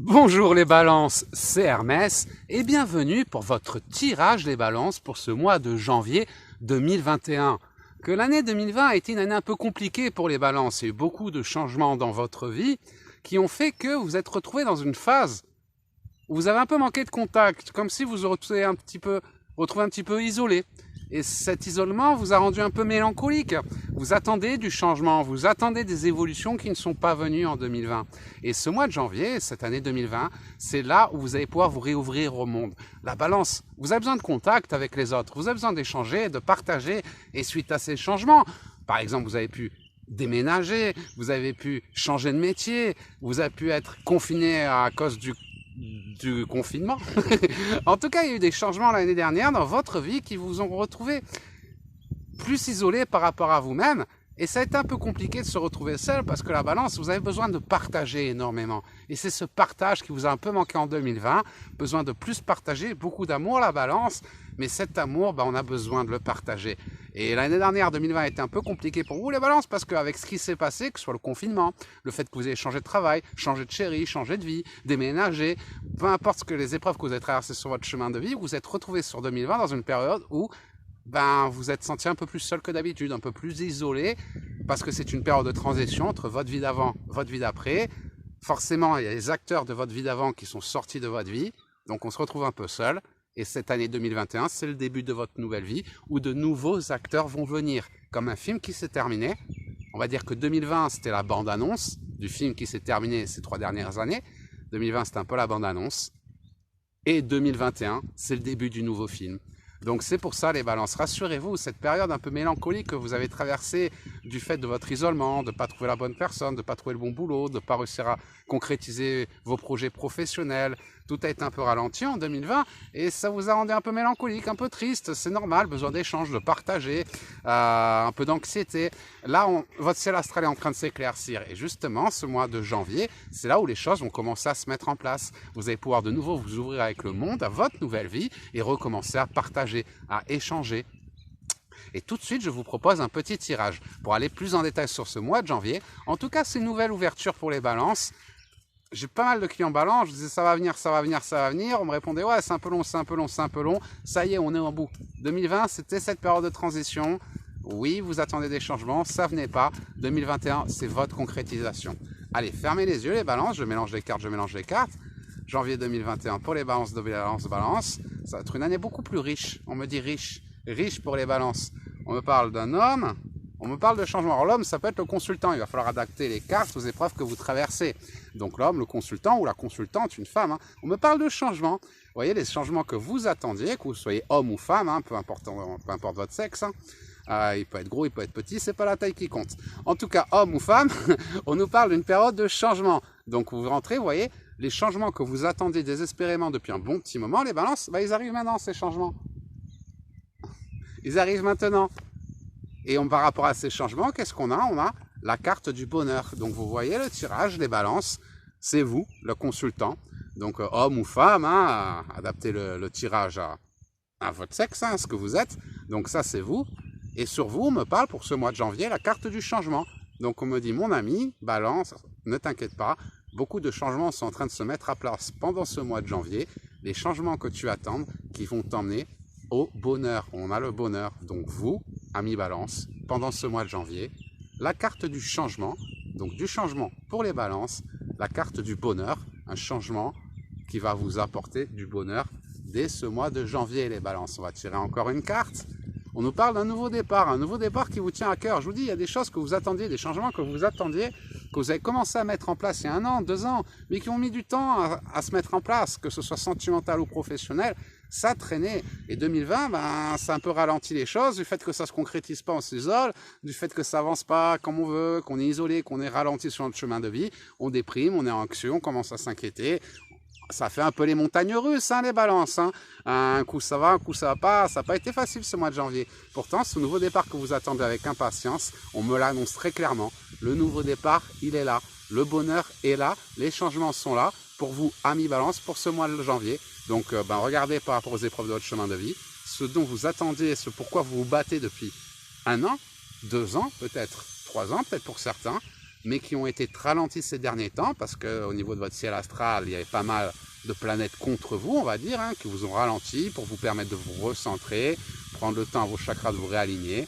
Bonjour les balances, c'est Hermès et bienvenue pour votre tirage des balances pour ce mois de janvier 2021. Que l'année 2020 a été une année un peu compliquée pour les balances. Il y a eu beaucoup de changements dans votre vie qui ont fait que vous êtes retrouvés dans une phase où vous avez un peu manqué de contact, comme si vous vous retrouvez un petit peu isolé. Et cet isolement vous a rendu un peu mélancolique. Vous attendez du changement, vous attendez des évolutions qui ne sont pas venues en 2020. Et ce mois de janvier, cette année 2020, c'est là où vous allez pouvoir vous réouvrir au monde. La balance, vous avez besoin de contact avec les autres, vous avez besoin d'échanger, de partager. Et suite à ces changements, par exemple, vous avez pu déménager, vous avez pu changer de métier, vous avez pu être confiné à cause du confinement. En tout cas, il y a eu des changements l'année dernière dans votre vie qui vous ont retrouvé plus isolé par rapport à vous-même. Et ça a été un peu compliqué de se retrouver seul parce que la balance, vous avez besoin de partager énormément. Et c'est ce partage qui vous a un peu manqué en 2020. Besoin de plus partager, beaucoup d'amour la balance. Mais cet amour, on a besoin de le partager. Et l'année dernière, 2020, a été un peu compliqué pour vous les balances parce qu'avec ce qui s'est passé, que ce soit le confinement, le fait que vous ayez changé de travail, changé de chérie, changé de vie, déménagé, peu importe ce que les épreuves que vous avez traversées sur votre chemin de vie, vous êtes retrouvé sur 2020 dans une période où vous êtes senti un peu plus seul que d'habitude, un peu plus isolé, parce que c'est une période de transition entre votre vie d'avant, votre vie d'après. Forcément, il y a les acteurs de votre vie d'avant qui sont sortis de votre vie, donc on se retrouve un peu seul. Et cette année 2021, c'est le début de votre nouvelle vie, où de nouveaux acteurs vont venir. Comme un film qui s'est terminé, on va dire que 2020, c'était la bande-annonce du film qui s'est terminé ces 3 dernières années. 2020, c'était un peu la bande-annonce. Et 2021, c'est le début du nouveau film. Donc c'est pour ça les balances, rassurez-vous, cette période un peu mélancolique que vous avez traversée du fait de votre isolement, de ne pas trouver la bonne personne, de ne pas trouver le bon boulot, de ne pas réussir à concrétiser vos projets professionnels, tout a été un peu ralenti en 2020 et ça vous a rendu un peu mélancolique, un peu triste, c'est normal, besoin d'échange, de partager, un peu d'anxiété. Là, votre ciel astral est en train de s'éclaircir et justement ce mois de janvier, c'est là où les choses vont commencer à se mettre en place. Vous allez pouvoir de nouveau vous ouvrir avec le monde, à votre nouvelle vie et recommencer à partager, à échanger. Et tout de suite, je vous propose un petit tirage pour aller plus en détail sur ce mois de janvier. En tout cas, c'est une nouvelle ouverture pour les balances. J'ai pas mal de clients balance, je disais ça va venir, ça va venir, ça va venir. On me répondait ouais, c'est un peu long, c'est un peu long, c'est un peu long. Ça y est, on est au bout. 2020, c'était cette période de transition. Oui, vous attendez des changements, ça venait pas. 2021, c'est votre concrétisation. Allez, fermez les yeux les balances, je mélange les cartes, Janvier 2021 pour les balances de balance. Ça va être une année beaucoup plus riche. On me dit riche. Riche pour les balances. On me parle d'un homme. On me parle de changement. Alors l'homme, ça peut être le consultant. Il va falloir adapter les cartes aux épreuves que vous traversez. Donc l'homme, le consultant ou la consultante, une femme. On me parle de changement. Vous voyez, les changements que vous attendiez, que vous soyez homme ou femme, peu importe votre sexe. Il peut être gros, il peut être petit, c'est pas la taille qui compte. En tout cas, homme ou femme, on nous parle d'une période de changement. Donc vous rentrez, vous voyez, les changements que vous attendiez désespérément depuis un bon petit moment, les balances, ils arrivent maintenant, ces changements. Ils arrivent maintenant. Et par rapport à ces changements, qu'est-ce qu'on a? On a la carte du bonheur. Donc vous voyez le tirage, les balances, c'est vous, le consultant. Donc homme ou femme, adaptez le tirage à votre sexe, ce que vous êtes. Donc ça, c'est vous. Et sur vous, on me parle pour ce mois de janvier, la carte du changement. Donc on me dit, mon ami, balance, ne t'inquiète pas, beaucoup de changements sont en train de se mettre à place pendant ce mois de janvier. Les changements que tu attends qui vont t'emmener au bonheur. On a le bonheur. Donc vous, ami balance, pendant ce mois de janvier, la carte du changement, donc du changement pour les balances, la carte du bonheur, un changement qui va vous apporter du bonheur dès ce mois de janvier, les balances. On va tirer encore une carte. On nous parle d'un nouveau départ qui vous tient à cœur. Je vous dis, il y a des choses que vous attendiez, des changements que vous attendiez, que vous avez commencé à mettre en place il y a 1 an, 2 ans, mais qui ont mis du temps à se mettre en place, que ce soit sentimental ou professionnel, ça traînait. Et 2020, ça a un peu ralenti les choses, du fait que ça se concrétise pas, on s'isole, du fait que ça avance pas comme on veut, qu'on est isolé, qu'on est ralenti sur notre chemin de vie, on déprime, on est anxieux, on commence à s'inquiéter. Ça fait un peu les montagnes russes, les balances. Un coup ça va, un coup ça va pas. Ça n'a pas été facile ce mois de janvier. Pourtant, ce nouveau départ que vous attendez avec impatience, on me l'annonce très clairement. Le nouveau départ, il est là. Le bonheur est là. Les changements sont là pour vous, amis balance, pour ce mois de janvier. Donc, regardez par rapport aux épreuves de votre chemin de vie, ce dont vous attendiez, ce pourquoi vous vous battez depuis 1 an, 2 ans, peut-être 3 ans, peut-être pour certains. mais qui ont été ralentis ces derniers temps, parce qu'au niveau de votre ciel astral, il y avait pas mal de planètes contre vous, on va dire, qui vous ont ralenti pour vous permettre de vous recentrer, prendre le temps à vos chakras de vous réaligner.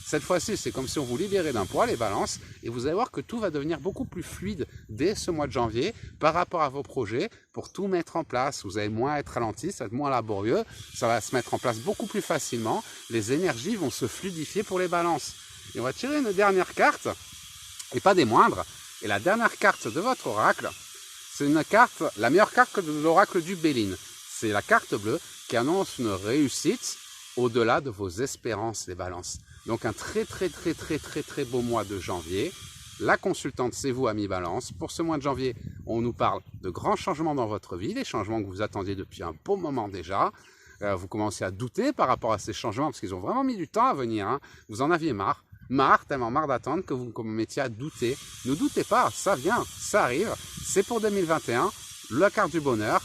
Cette fois-ci, c'est comme si on vous libérait d'un poids, les balances, et vous allez voir que tout va devenir beaucoup plus fluide dès ce mois de janvier par rapport à vos projets pour tout mettre en place. Vous allez moins être ralenti, ça va être moins laborieux, ça va se mettre en place beaucoup plus facilement. Les énergies vont se fluidifier pour les balances. Et on va tirer une dernière carte, et pas des moindres. Et la dernière carte de votre oracle, c'est une carte, la meilleure carte de l'oracle du Béline. C'est la carte bleue qui annonce une réussite au-delà de vos espérances, les balances. Donc un très beau mois de janvier. La consultante, c'est vous, amis balance. Pour ce mois de janvier, on nous parle de grands changements dans votre vie, des changements que vous attendiez depuis un bon moment déjà. Vous commencez à douter par rapport à ces changements parce qu'ils ont vraiment mis du temps à venir. Vous en aviez marre, tellement marre d'attendre que vous vous mettiez à douter. Ne doutez pas, ça vient, ça arrive. C'est pour 2021, la carte du bonheur.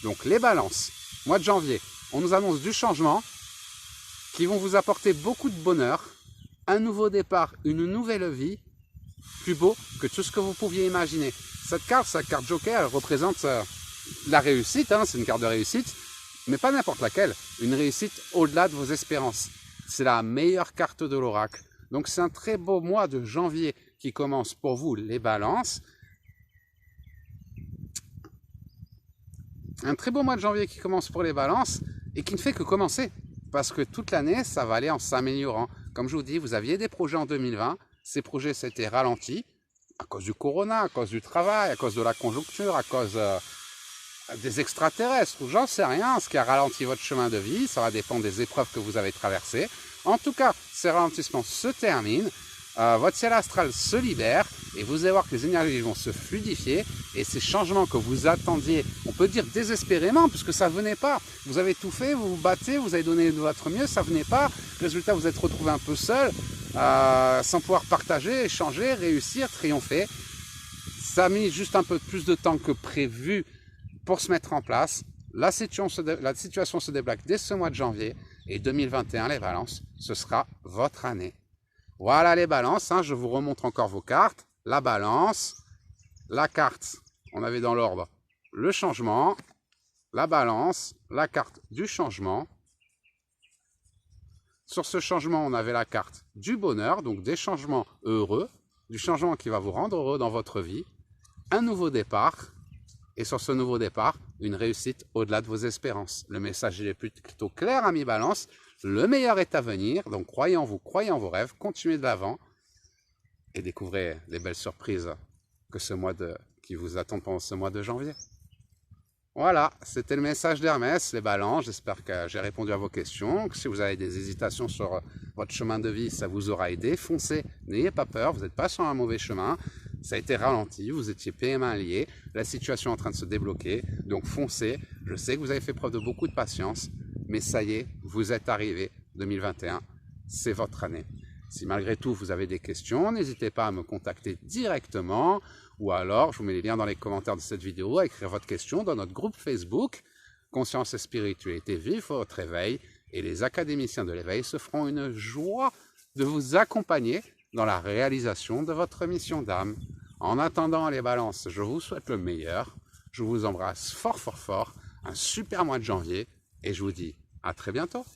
Donc les balances, mois de janvier, on nous annonce du changement qui vont vous apporter beaucoup de bonheur, un nouveau départ, une nouvelle vie, plus beau que tout ce que vous pouviez imaginer. Cette carte Joker, elle représente la réussite, c'est une carte de réussite, mais pas n'importe laquelle, une réussite au-delà de vos espérances. C'est la meilleure carte de l'oracle. Donc c'est un très beau mois de janvier qui commence pour vous, les balances. Un très beau mois de janvier qui commence pour les balances et qui ne fait que commencer. Parce que toute l'année, ça va aller en s'améliorant. Comme je vous dis, vous aviez des projets en 2020. Ces projets s'étaient ralentis à cause du corona, à cause du travail, à cause de la conjoncture, à cause des extraterrestres. J'en sais rien, ce qui a ralenti votre chemin de vie. Ça va dépendre des épreuves que vous avez traversées. En tout cas, ces ralentissements se terminent. Votre ciel astral se libère et vous allez voir que les énergies vont se fluidifier et ces changements que vous attendiez, on peut dire désespérément puisque ça ne venait pas. Vous avez tout fait, vous vous battez, vous avez donné de votre mieux, ça ne venait pas. Résultat, vous êtes retrouvé un peu seul, sans pouvoir partager, échanger, réussir, triompher. Ça a mis juste un peu plus de temps que prévu pour se mettre en place. La situation se débloque dès ce mois de janvier et 2021, les balances, ce sera votre année. Voilà les balances, je vous remontre encore vos cartes. La balance, la carte, on avait dans l'ordre le changement, la balance, la carte du changement. Sur ce changement, on avait la carte du bonheur, donc des changements heureux, du changement qui va vous rendre heureux dans votre vie, un nouveau départ, et sur ce nouveau départ, une réussite au-delà de vos espérances. Le message est plutôt clair, amis balance. Le meilleur est à venir, donc croyez en vous, croyez en vos rêves, continuez de l'avant et découvrez les belles surprises qui vous attendent pendant ce mois de janvier. Voilà, c'était le message d'Hermès, les balances. J'espère que j'ai répondu à vos questions. Si vous avez des hésitations sur votre chemin de vie, ça vous aura aidé. Foncez, n'ayez pas peur, vous n'êtes pas sur un mauvais chemin. Ça a été ralenti, vous étiez pieds et mains liés, la situation est en train de se débloquer, donc foncez. Je sais que vous avez fait preuve de beaucoup de patience, mais ça y est, vous êtes arrivé, 2021, c'est votre année. Si malgré tout vous avez des questions, n'hésitez pas à me contacter directement, ou alors, je vous mets les liens dans les commentaires de cette vidéo, à écrire votre question dans notre groupe Facebook, Conscience et Spiritualité, vive votre éveil, et les académiciens de l'éveil se feront une joie de vous accompagner dans la réalisation de votre mission d'âme. En attendant les balances, je vous souhaite le meilleur, je vous embrasse fort, un super mois de janvier, et je vous dis à très bientôt.